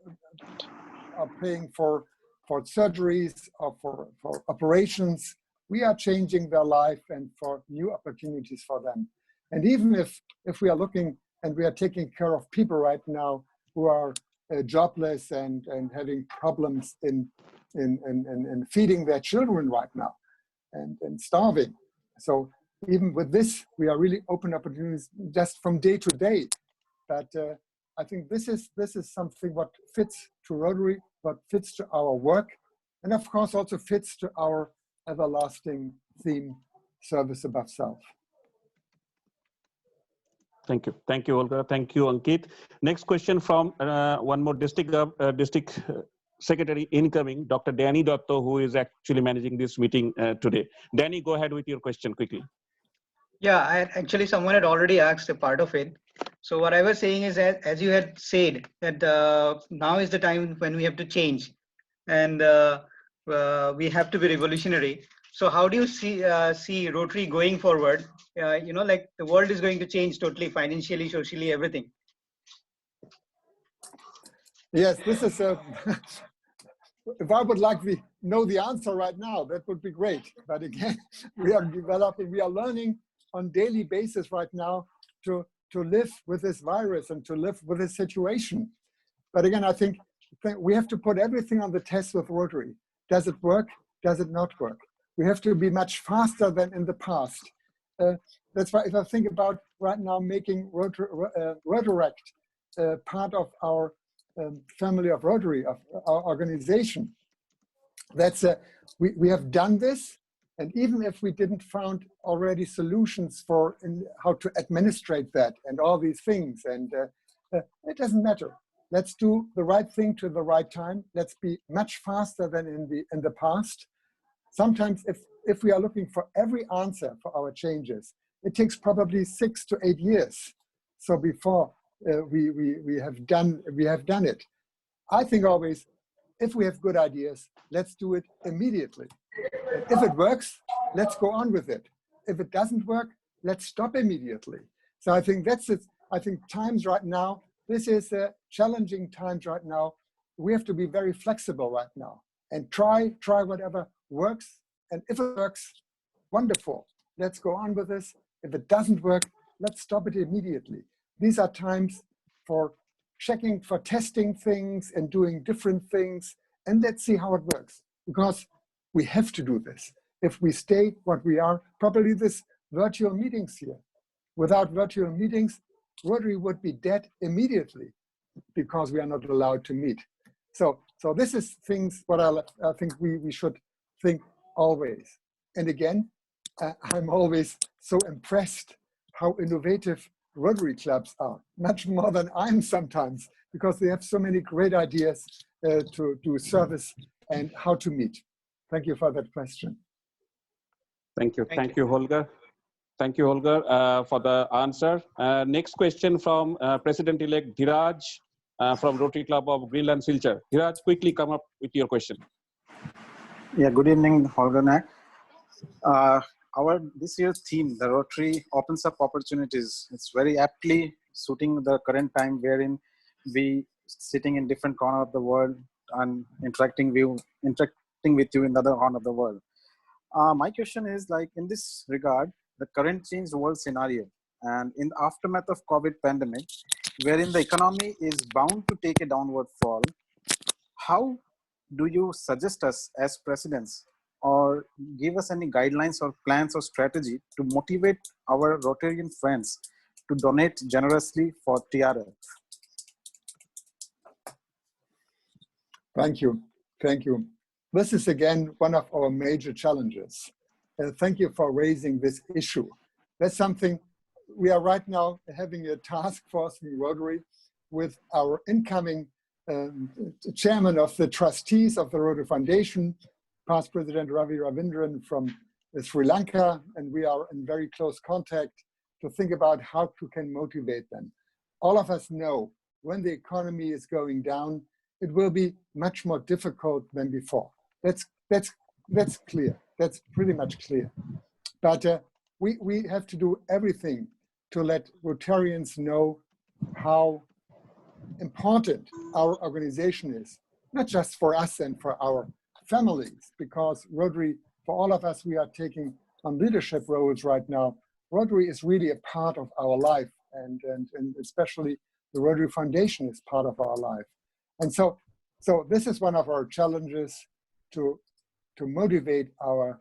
paying for surgeries or for operations. We are changing their life and for new opportunities for them. And even if we are looking and we are taking care of people right now who are jobless and having problems in feeding their children right now and starving. So even with this, we are really open opportunities just from day to day. But I think this is something what fits to Rotary, what fits to our work, and of course also fits to our everlasting theme, service above self. Thank you. Thank you, Holger. Thank you, Ankit. Next question from one more district secretary incoming, Dr. Danny Dotto, who is actually managing this meeting today. Danny, go ahead with your question quickly. Yeah, actually someone had already asked a part of it. So what I was saying is that, as you had said, that now is the time when we have to change, and we have to be revolutionary. So how do you see Rotary going forward? Like the world is going to change totally, financially, socially, everything. Yes, this is a. If I would like to know the answer right now, that would be great. But again, we are developing, we are learning on daily basis right now to live with this virus and to live with this situation. But again, I think we have to put everything on the test with Rotary. Does it work? Does it not work? We have to be much faster than in the past. That's why if I think about right now making Rotaract part of our family of Rotary, of our organization, that's we have done this. And even if we didn't found already solutions for how to administrate that and all these things, and it doesn't matter. Let's do the right thing to the right time. Let's be much faster than in the past. Sometimes if we are looking for every answer for our changes, it takes probably 6 to 8 years. So before we have done it. I think always, if we have good ideas, let's do it immediately. And if it works, let's go on with it. If it doesn't work, let's stop immediately. So I think that's it. I think times right now, this is challenging times right now. We have to be very flexible right now and try whatever works. And if it works, wonderful. Let's go on with this. If it doesn't work, let's stop it immediately. These are times for checking, for testing things and doing different things. And let's see how it works. Because we have to do this. If we stay what we are, probably this virtual meetings here Without virtual meetings, Rotary would be dead immediately because we are not allowed to meet. So this is things what I think we should think always. And again, I'm always so impressed how innovative Rotary clubs are, much more than I'm sometimes, because they have so many great ideas to do service and how to meet. Thank you for that question. Thank you. Thank you, Holger. Thank you, Holger, for the answer. Next question from President-elect Dhiraj from Rotary Club of Greenland Silchar. Dhiraj, quickly come up with your question. Yeah, good evening, Holger Knaack. Our this year's theme, the Rotary opens up opportunities. It's very aptly suiting the current time wherein we sitting in different corner of the world and interacting with you in the other corner of the world. My question is, like, in this regard, the current changed world scenario and in the aftermath of COVID pandemic, wherein the economy is bound to take a downward fall, how do you suggest us as presidents or give us any guidelines or plans or strategy to motivate our Rotarian friends to donate generously for TRF? Thank you. Thank you. This is again one of our major challenges. Thank you for raising this issue. That's something we are right now having a task force in Rotary with our incoming chairman of the trustees of the Rotary Foundation, past President Ravi Ravindran from Sri Lanka, and we are in very close contact to think about how we can motivate them. All of us know when the economy is going down, it will be much more difficult than before. That's clear. That's pretty much clear. But we have to do everything to let Rotarians know how important our organization is, not just for us and for our families, because Rotary, for all of us, we are taking on leadership roles right now. Rotary is really a part of our life, and especially the Rotary Foundation is part of our life. And so this is one of our challenges to motivate our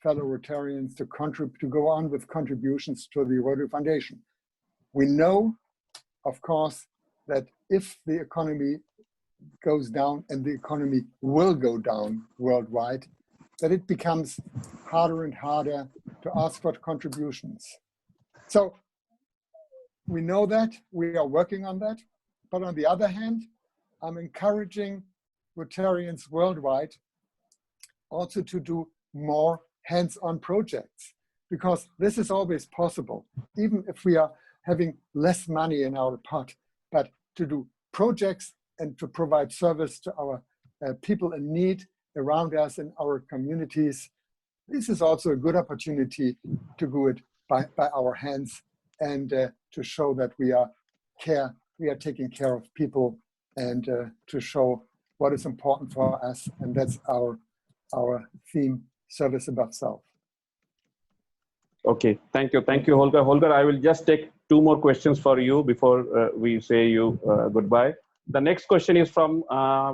fellow Rotarians to go on with contributions to the Rotary Foundation. We know, of course, that if the economy goes down, and the economy will go down worldwide, that it becomes harder and harder to ask for contributions. So we know that, we are working on that, but on the other hand, I'm encouraging Rotarians worldwide also to do more hands-on projects, because this is always possible, even if we are having less money in our pot, but to do projects and to provide service to our people in need around us in our communities. This is also a good opportunity to do it by our hands and to show that we are taking care of people, and to show what is important for us, and that's our theme, service above self. Okay, thank you, Holger. Holger, I will just take two more questions for you before we say you goodbye. The next question is from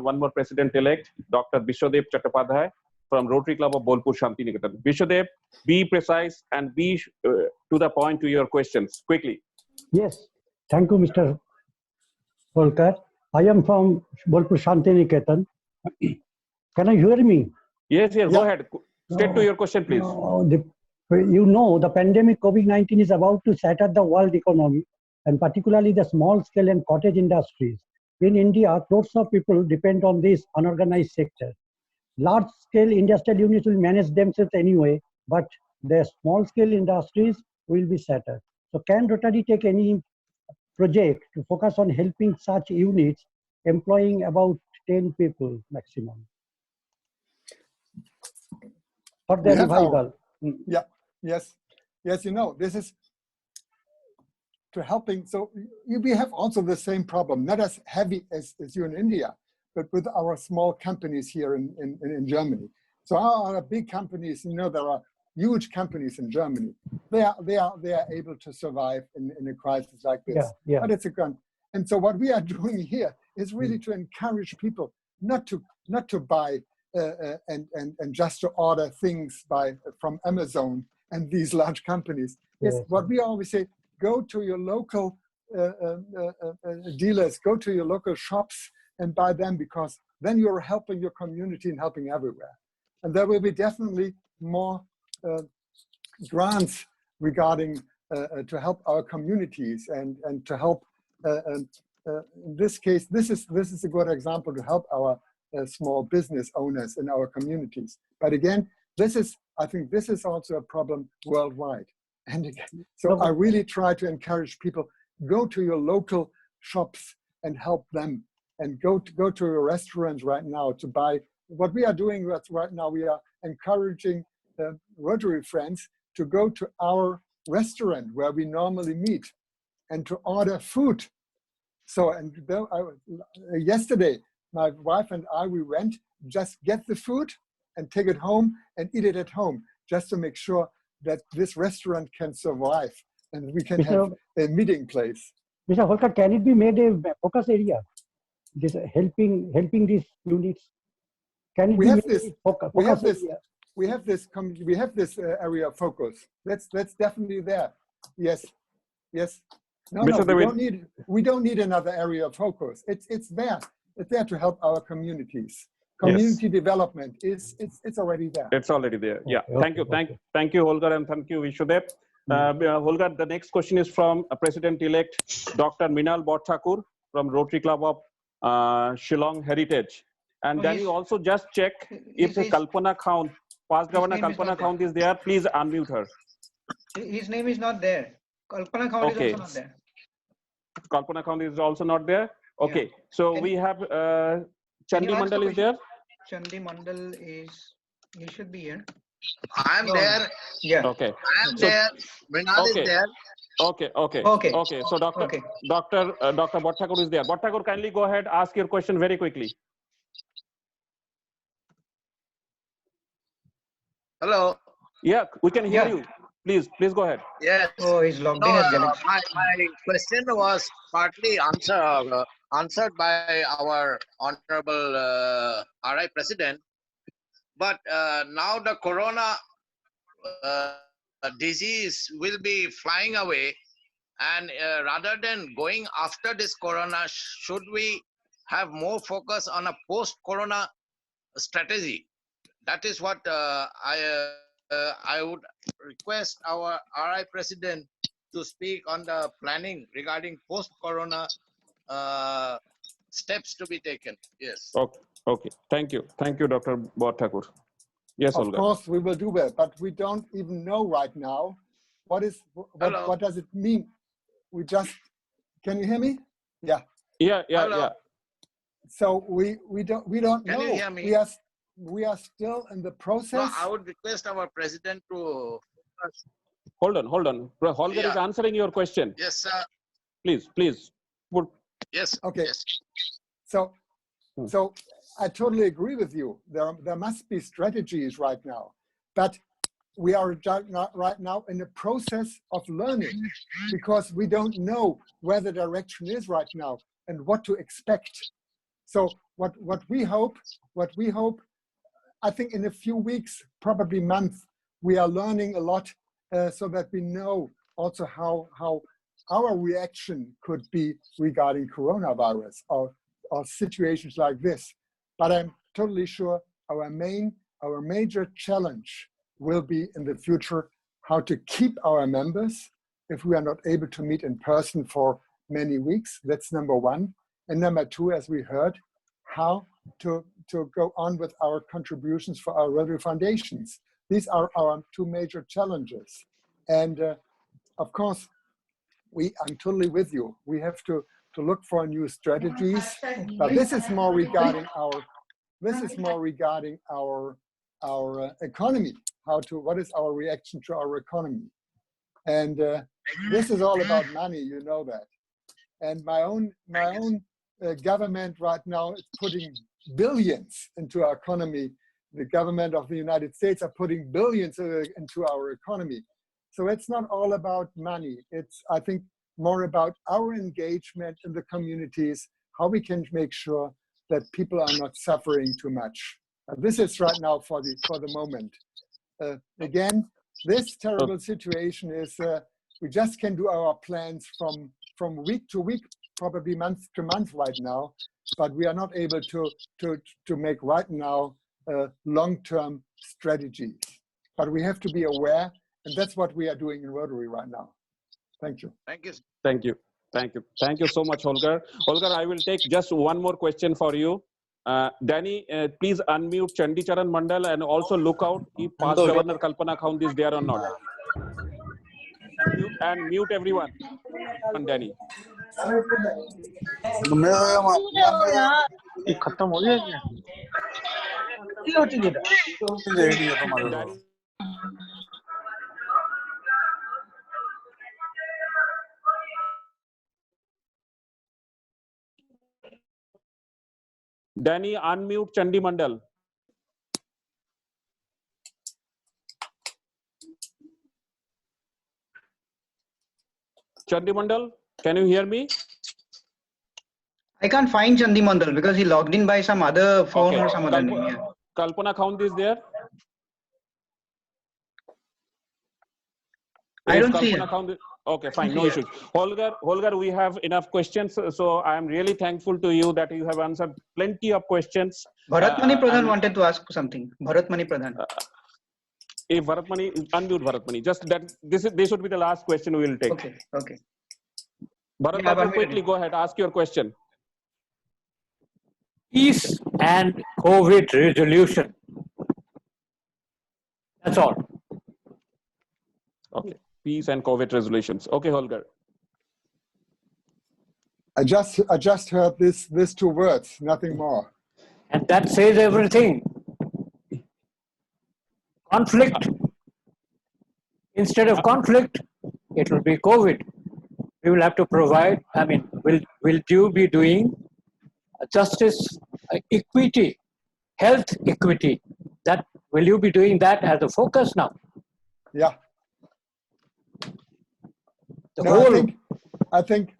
one more President-elect, Dr. Bishwadev Chattopadhyay from Rotary Club of Bolpur Shantiniketan. Bishwadev, be precise and be to the point to your questions, quickly. Yes, thank you, Mr. Holger. I am from Bolpur Shantiniketan. Can I hear me? Yes, go ahead. Straight to your question, please. You know, the pandemic COVID-19 is about to shatter the world economy, and particularly the small scale and cottage industries. In India, crores of people depend on this unorganized sector. Large scale industrial units will manage themselves anyway, but the small scale industries will be shattered. So can Rotary take any project to focus on helping such units employing about 10 people maximum for the revival? Yes, you know, this is to helping. So we have also the same problem, not as heavy as you in India, but with our small companies here in Germany. So our big companies, you know, there are huge companies in Germany. They are able to survive in a crisis like this. But it's a gun. And so what we are doing here is really to encourage people not to buy and just to order things from Amazon and these large companies. What we always say, go to your local dealers, go to your local shops and buy them, because then you're helping your community and helping everywhere. And there will be definitely more grants regarding to help our communities and to help. In this case, this is a good example to help our small business owners in our communities. But again, I think this is also a problem worldwide. And again, so I really try to encourage people, go to your local shops and help them, and go to your restaurants right now to buy. What we are doing right now, we are encouraging Rotary friends to go to our restaurant where we normally meet and to order food. So, and yesterday, my wife and I, we went, just get the food and take it home and eat it at home, just to make sure that this restaurant can survive and we can have a meeting place. Mr. Holger, can it be made a focus area? This helping these units. Can it be made a focus area? We have this area of focus. That's definitely there. Yes. No, we don't need another area of focus. It's there. It's there to help our communities. Community development it's already there. It's already there. Yeah. Thank you, Holger, and thank you, Vishwadev. Holger, the next question is from President-elect Dr. Minal Bhattacharya from Rotary Club of Shillong Heritage. And can you also just check if Kalpana Khaunt, past Governor Kalpana Khaunt is there? Please unmute her. His name is not there. Kalpana Khaunt is also not there. Kalpana Khaunt is also not there. Okay. Yeah. So we have Chandi Mandal is there. Chandi Mandal he should be here. I'm there. Yeah. Okay. I'm there. Mrinal is there. Okay. So Dr. Bhattacharya is there. Bhattacharya, kindly go ahead, ask your question very quickly. Hello. Yeah, we can hear you. Please go ahead. Yes. Oh, he's logged in as Galaxy. My question was partly answered by our honorable RI President, but now the corona disease will be flying away, and rather than going after this corona, should we have more focus on a post-corona strategy? That is what I would request our RI President to speak on the planning regarding post-corona steps to be taken. Yes. Okay. Thank you, Dr. Bhattacharya. Yes, of Olga. course we will do that, but we don't even know right now what does it mean. We just, can you hear me? Yeah. So we don't know. Can you hear me? We are still in the process. No, I would request our president to hold on. Holger is answering your question. Yes, sir. Please. Yes. Okay. Yes. So I totally agree with you. There must be strategies right now, but we are right now in a process of learning, because we don't know where the direction is right now and what to expect. So what we hope, I think in a few weeks, probably months, we are learning a lot so that we know also how our reaction could be regarding coronavirus or situations like this. But I'm totally sure our major challenge will be in the future how to keep our members if we are not able to meet in person for many weeks. That's number one. And number two, as we heard, how to go on with our contributions for our Rotary foundations. These are our two major challenges. And of course, I'm totally with you. We have to look for new strategies, but this is more regarding our economy. What is our reaction to our economy? And this is all about money, you know that. And my own government right now is putting billions into our economy. The government of the United States are putting billions into our economy. So it's not all about money. It's, I think, more about our engagement in the communities, how we can make sure that people are not suffering too much. This is right now for the moment. Again, this terrible situation is We just can do our plans from week to week, probably month to month right now, but we are not able to make right now long-term strategies. But we have to be aware, and that's what we are doing in Rotary right now. Thank you. Thank you. Thank you. Thank you. Thank you so much, Holger. Holger, I will take just one more question for you. Danny, please unmute Chandi Charan Mandal and also look out if past Governor Kalpana Khaundi is there or not. Mute everyone. Danny. खत्म हो गया क्या? Danny, unmute Chandi Mandal. Chandi Mandal, can you hear me? I can't find Chandi Mandal because he logged in by some other phone or some other name. Yeah. Kalpana Khaundi is there? I don't see it. Okay, fine, no issues. Holger, we have enough questions, so I am really thankful to you that you have answered plenty of questions. Bharat Mani Pradhan wanted to ask something. Bharat Mani Pradhan. If Bharat Mani, unmute Bharat Mani. Just that this should be the last question we will take. Okay, okay. Bharat Mani, quickly go ahead, ask your question. Peace and COVID resolution. That's all. Okay. Peace and COVID resolutions. Okay, Holger. I just heard these two words, nothing more. And that says everything. Conflict. Instead of conflict, it will be COVID. We will have to provide, I mean, will you be doing justice, equity, health equity? That will you be doing that as a focus now? Yeah. I think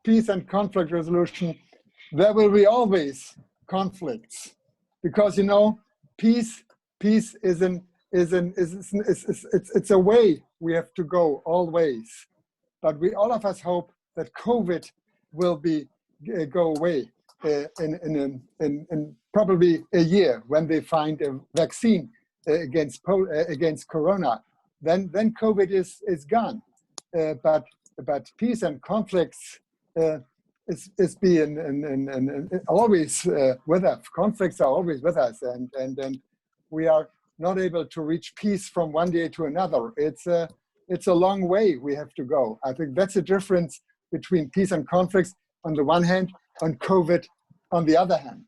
peace and conflict resolution, there will be always conflicts, because peace is it's a way we have to go always. But all of us hope that COVID will go away in probably a year when they find a vaccine against Corona. Then COVID is gone. But peace and conflicts is being always with us. Conflicts are always with us, and we are not able to reach peace from one day to another. It's a long way we have to go. I think that's the difference between peace and conflicts on the one hand, and COVID on the other hand.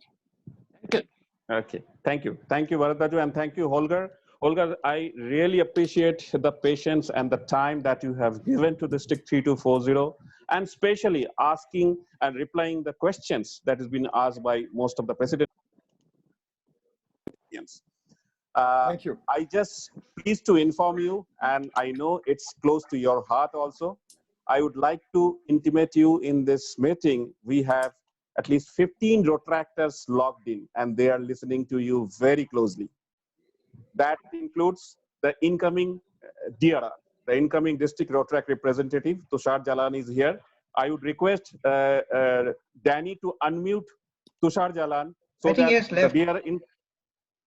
Okay, thank you, Bharataju, and thank you, Holger. Holger, I really appreciate the patience and the time that you have given to District 3240, and especially asking and replying the questions that has been asked by most of the presidents. Thank you. I just pleased to inform you, and I know it's close to your heart also. I would like to intimate you in this meeting. We have at least 15 Rotaractors logged in, and they are listening to you very closely. That includes the incoming DRR, the incoming District Rotaract representative, Tushar Jalan is here. I would request Danny to unmute Tushar Jalan. So I think he has left.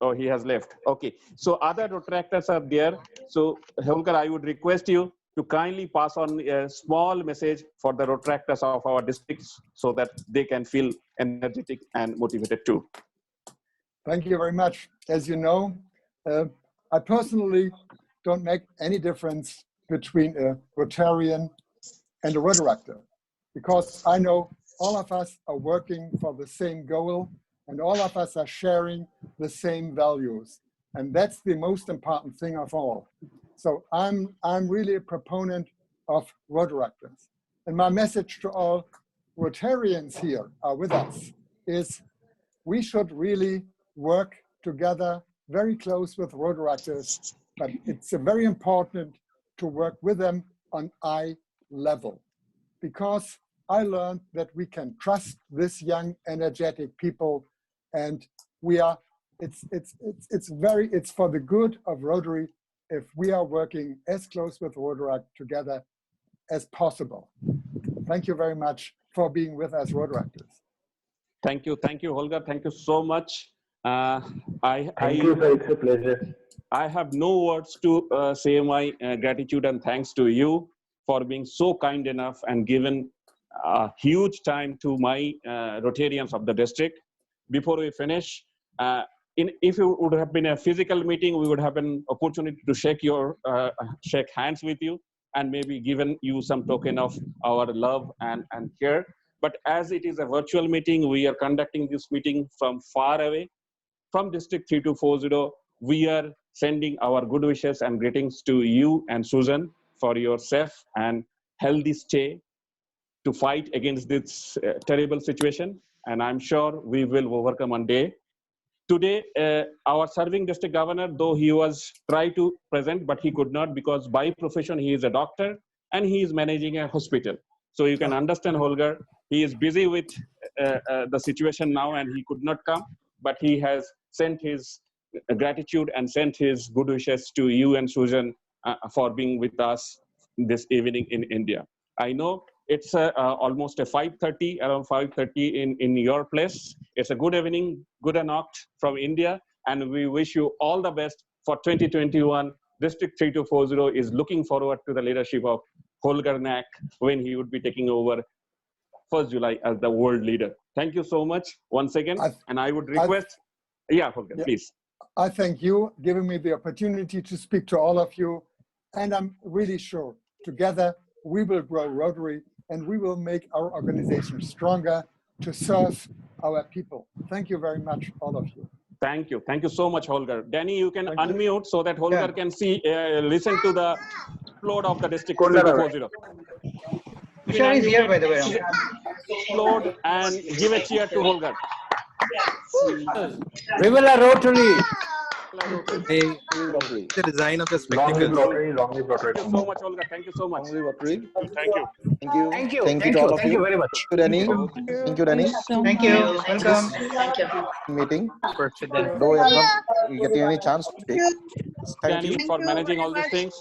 Oh, he has left. Okay. So other Rotaractors are there. So Holger, I would request you to kindly pass on a small message for the Rotaractors of our districts so that they can feel energetic and motivated too. Thank you very much. As you know, I personally don't make any difference between a Rotarian and a Rotaractor, because I know all of us are working for the same goal, and all of us are sharing the same values. And that's the most important thing of all. So I'm really a proponent of Rotaractors. And my message to all Rotarians here are with us is we should really work together very close with Rotaractors, but it's very important to work with them on eye level, because I learned that we can trust this young, energetic people, and it's for the good of Rotary if we are working as close with Rotary together as possible. Thank you very much for being with us, Rotaractors. Thank you, Holger. Thank you so much. Thank you, sir. It's a pleasure. I have no words to say my gratitude and thanks to you for being so kind enough and given huge time to my Rotarians of the district. Before we finish, if it would have been a physical meeting, we would have an opportunity to shake hands with you and maybe given you some token of our love and care. But as it is a virtual meeting, we are conducting this meeting from far away. From District 3240, we are sending our good wishes and greetings to you and Susan for your safe and healthy stay to fight against this terrible situation. And I'm sure we will overcome one day. Today, our serving district governor, though he was tried to present, but he could not because by profession he is a doctor and he is managing a hospital. So you can understand, Holger, he is busy with the situation now and he could not come, but he has sent his gratitude and sent his good wishes to you and Susan for being with us this evening in India. I know it's almost a 5:30, around 5:30 in your place. It's a good evening, good knocked from India, and we wish you all the best for 2021. District 3240 is looking forward to the leadership of Holger Knaack when he would be taking over 1st July as the world leader. Thank you so much once again, and I would request, Holger, please. I thank you giving me the opportunity to speak to all of you, and I'm really sure together we will grow Rotary and we will make our organization stronger to serve our people. Thank you very much, all of you. Thank you. Thank you so much, Holger. Danny, you can unmute so that Holger can see, listen to the upload of the District 3240. Sure, is here, by the way. Upload and give a cheer to Holger. Viva Rotary! The design of the Long live spectacles. Rotary, long live Rotary. Thank you so much, Olga. Thank you so much. Long live Rotary. Thank you. Thank you. Thank you. Thank you to all of Thank you. you very much. Thank you, Danny. Thank you, Danny. Thank you. Welcome. Thank you. Meeting. President. Though you're not getting any chance to take. Thank Danny, you. for managing all these things.